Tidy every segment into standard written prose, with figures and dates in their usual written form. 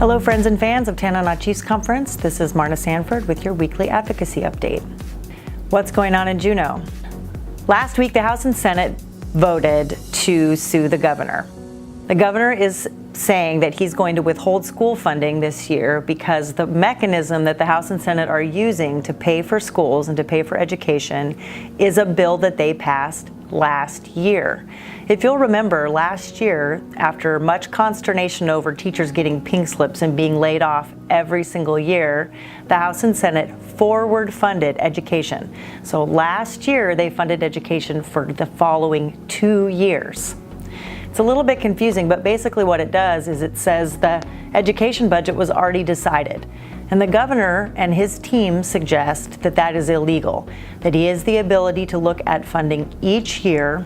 Hello friends and fans of Tanana Chiefs Conference. This is Marna Sanford with your weekly advocacy update. What's going on in Juneau? Last week the House and Senate voted to sue the governor. The governor is saying that he's going to withhold school funding this year because the mechanism that the House and Senate are using to pay for schools and to pay for education is a bill that they passed last year. If you'll remember, last year, after much consternation over teachers getting pink slips and being laid off every single year, the House and Senate forward funded education. So last year they funded education for the following 2 years. It's a little bit confusing, but basically what it does is it says the education budget was already decided. And the governor and his team suggest that that is illegal, that he has the ability to look at funding each year,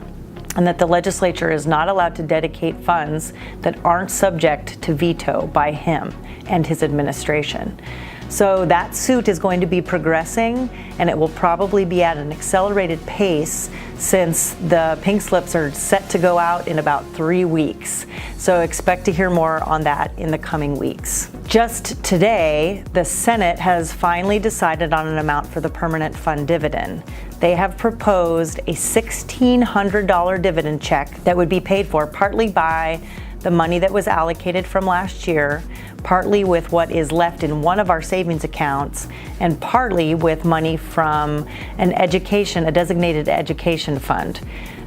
and that the legislature is not allowed to dedicate funds that aren't subject to veto by him and his administration. So that suit is going to be progressing, and it will probably be at an accelerated pace since the pink slips are set to go out in about 3 weeks. So expect to hear more on that in the coming weeks. Just today, the Senate has finally decided on an amount for the Permanent Fund Dividend. They have proposed a $1,600 dividend check that would be paid for partly by the money that was allocated from last year, partly with what is left in one of our savings accounts, and partly with money from a designated education fund.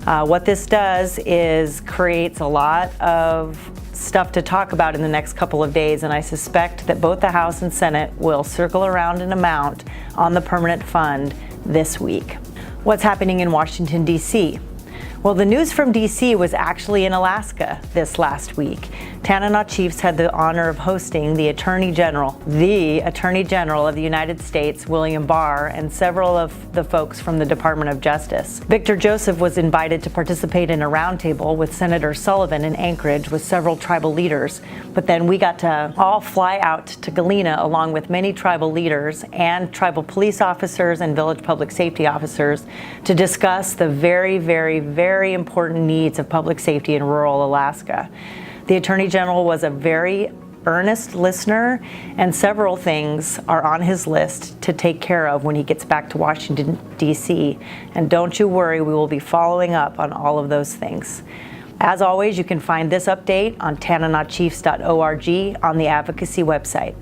What this does is creates a lot of stuff to talk about in the next couple of days, and I suspect that both the House and Senate will circle around an amount on the permanent fund this week. What's happening in Washington, D.C.? Well, the news from D.C. was actually in Alaska this last week. Tanana Chiefs had the honor of hosting the Attorney General of the United States, William Barr, and several of the folks from the Department of Justice. Victor Joseph was invited to participate in a roundtable with Senator Sullivan in Anchorage with several tribal leaders, but then we got to all fly out to Galena along with many tribal leaders and tribal police officers and village public safety officers to discuss the very, very, very important needs of public safety in rural Alaska. The Attorney General was a very earnest listener, and several things are on his list to take care of when he gets back to Washington, D.C. And don't you worry, we will be following up on all of those things. As always, you can find this update on tananachiefs.org on the Advocacy website.